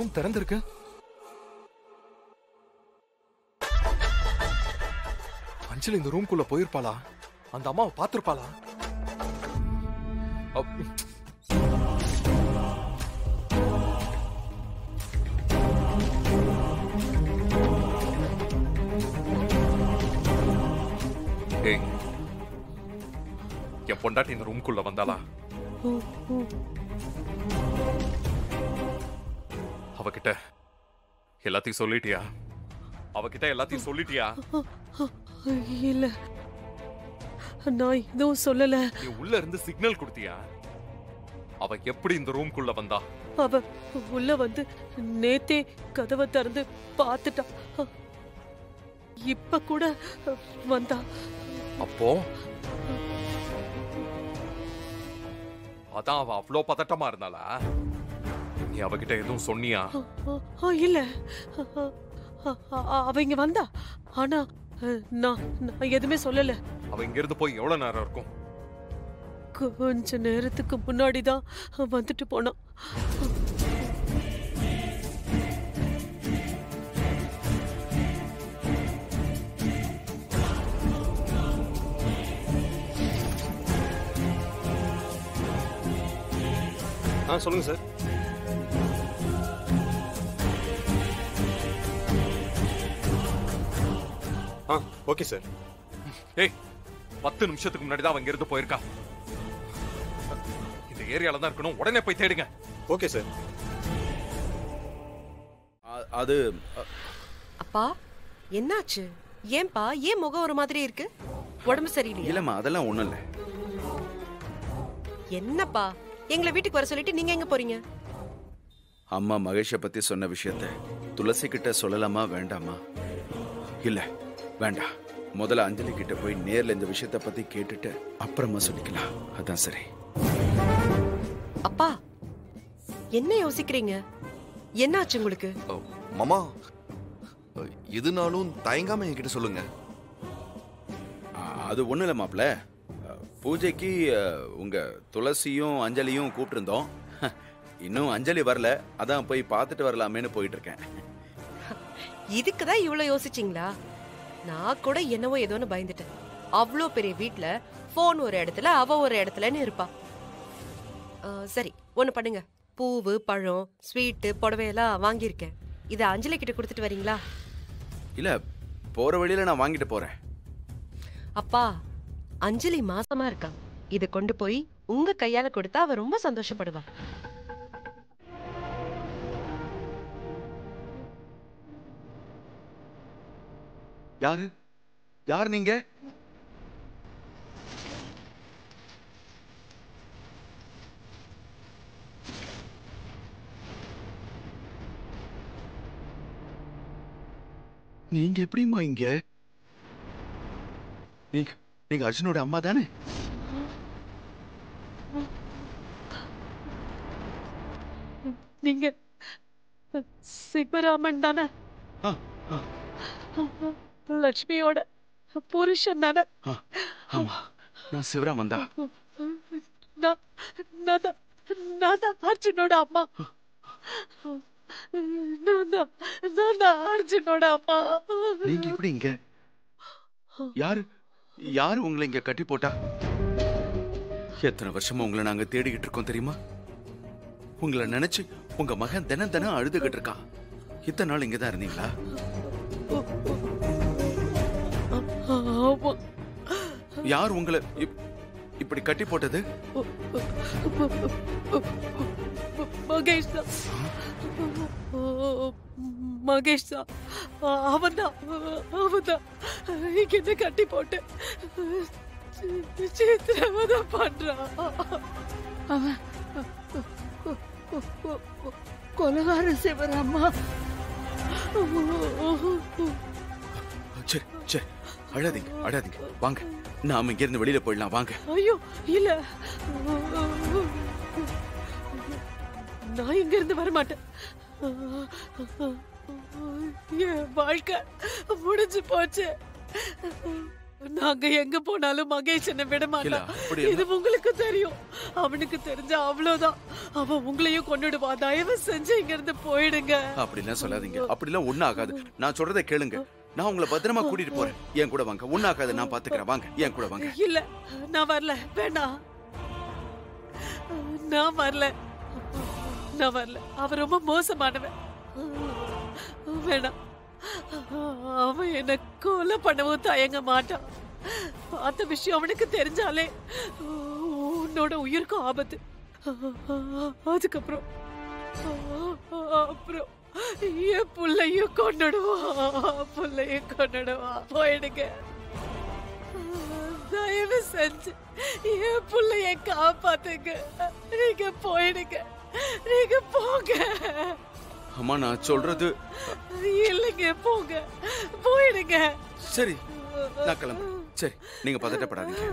Room திறந்திருக்கு. அஞ்சலி இந்த ரூம்குள்ள போயிருப்பாளா? அந்த அம்மாவை பார்த்திருப்பாளா? என் பொண்டாட்டி இந்த ரூம்குள்ள வந்தாளா? அவகிட்ட எல்லாத்தையும் சொல்லிட்டியா? அவகிட்ட எல்லாத்தையும் சொல்லிட்டியா? இல்ல, நான் எதுவும் சொல்லல. நீ உள்ள இருந்து சிக்னல் கொடுத்தியா? அவ எப்படி இந்த ரூம்குள்ள வந்தா? அவ உள்ள வந்து நேத்தே கதவை திறந்து பார்த்துட்டா. இப்ப கூட வந்தா. அப்போ அதான் அவ அவ்வளோ பதட்டமா இருந்தாளா? நீ அவகிட்ட எதுவும் சொன்னியா? இல்ல, அவ இங்க வந்தா. ஆனா நான் எதுவுமே சொல்லல. அவ இங்க இருந்து போய் எவ்வளவு நேரம் இருக்கும்? கொஞ்ச நேரத்துக்கு முன்னாடிதான் வந்துட்டு போனான். சொல்லுங்க சார். Okay sir. ஏய், 10 நிமிஷத்துக்கு முன்னாடி தான் அவங்க இருந்து போயிருக்கா. இந்த ஏரியால தான் இருக்கணும். உடனே போய் தேடுங்க. Okay sir. அது அப்பா, என்னாச்சு? ஏன்பா, ஏன் முகம் ஒரு மாதிரி இருக்கு? உடம்பு சரியில்லையா? இல்லம்மா, அதெல்லாம் ஒண்ணும் இல்ல. என்னப்பா, எங்களை வீட்டுக்கு வர சொல்லிட்டு நீங்க எங்க போறீங்க? அம்மா மகேஷை பத்தி சொன்ன விஷயத்த துளசி கிட்ட சொல்லலாமா வேண்டாமா? இல்ல, வேண்டாம். முதல்ல அஞ்சலி கிட்ட போய் நேர்ல இந்த விஷயத்த பத்தி கேட்டுட்டு அப்புறமா சொல்லிக்கலாம். அதான் சரி. அப்பா, என்ன யோசிக்கிறீங்க? என்னாச்சு உங்களுக்கு? மாமா, எதுனாலும் தயங்காம என்கிட்ட சொல்லுங்க. அது ஒண்ணு இல்ல மாப்ள. பூஜைக்கு உங்க துளசியும் அஞ்சலியும் கூப்பிட்டிருந்தோம். இன்னும் அஞ்சலி வரல. அதான் போய் பார்த்துட்டு வரலாமேன்னு போயிட்டு இருக்கேன். இதுக்குதான் இவ்வளவு யோசிச்சீங்களா? நான் கூட என்னவோ ஏதோன்னு பயந்துட்டேன். அவ்வளோ பெரிய வீட்டுல போன் ஒரு இடத்துல, அவ ஒரு இடத்துலன்னு இருப்பா. சரி, ஒண்ணு பண்ணுங்க. பூவு, பழம், ஸ்வீட்டு, புடவையெல்லாம் வாங்கியிருக்கேன். இதை அஞ்சலி கிட்ட கொடுத்துட்டு வரீங்களா? இல்ல, போற வழியில நான் வாங்கிட்டு போறேன். அப்பா, அஞ்சலி மாசமா இருக்கா. இத கொண்டு போய் உங்க கையால கொடுத்தா அவ ரொம்ப சந்தோஷப்படுவா. யாரு யார் நீங்க? நீங்க எப்படிமா இங்க? நீங்க அர்ஜுனோட அம்மா தானே? நீங்க சிவராமன் தானே? லட்சுமியோட புருஷன் தானே? ஆமா, நான் சிவராமன் தான். நான் தான் அர்ஜுனோட அம்மா. அர்ஜுனோட அம்மா. நீங்க எப்படி இங்க? யாரு உங்களை இங்க கட்டி போட்டா? எத்தனை வருஷமா உங்களை நாங்க தேடிக்கிட்டு இருக்கோம் தெரியுமா? உங்களை நினைச்சு உங்க மகன் தினம் தினம் அழுதுகிட்டு இருக்கான். இத்தனை நாள் இங்கதான் இருந்தீங்களா? யார் உங்களை இப்படி கட்டி போட்டது? மகேஷ் தான். மகேஷ் தான். அவன்தான் இங்க கட்டி போட்டு சித்திரவதை பண்றான். அவன் கொலகார சிவராமா. சரி சரி, அழாதீங்க. வாங்க, நாம இங்க இருந்து வெளியில போயிடலாம். வாங்க. ஐயோ இல்ல, நான் இங்க இருந்து வரமாட்டேன். என் வாழ்க்கை முடிஞ்சு போச்சு. நாங்க எங்க போனாலும் மகேஷ் என்ன விட இல்ல மாட்டான். அப்படி இது உங்களுக்கு தெரியும். அவனுக்கு தெரிஞ்ச அவ்வளவுதான். அவன் உங்களையும் கொன்னுடுவா. தயவு செஞ்சு இங்க இருந்து போயிடுங்க. அப்படிலாம் சொல்லாதீங்க. அப்படிலாம் ஒண்ணும் ஆகாது. நான் சொல்றதை கேளுங்க. நான் உங்களை பத்திரமா கூட்டிட்டு போறேன். என் கூட வாங்க. ஒண்ணும் ஆகாது. நான் பாத்துக்கிறேன். வாங்க, என் கூட வாங்க. இல்ல, நான் வரல. வேண்டாம், நான் வரல. நான் வரல. அவன் ரொம்ப மோசமானவன். வேணாம். அவன் என்ன கொலை பண்ணவும் தயங்க மாட்டான். பார்த்த விஷயம் அவனுக்கு தெரிஞ்சாலே உன்னோட உயிருக்கும் ஆபத்து. அதுக்கப்புறம் அப்புறம் என் புள்ளையும் கொன்னுடுவா. போயிடுங்க. தயவு செஞ்சு என் புள்ளைய காப்பாத்துங்க. நீங்க போயிடுங்க. நீங்க போங்க. அம்மா நான் சொல்றது. இல்லைங்க, போங்க. போயிடுங்க. சரி, நான் கிளம்புறேன். சரி, நீங்க பதட்டப்படாதீங்க.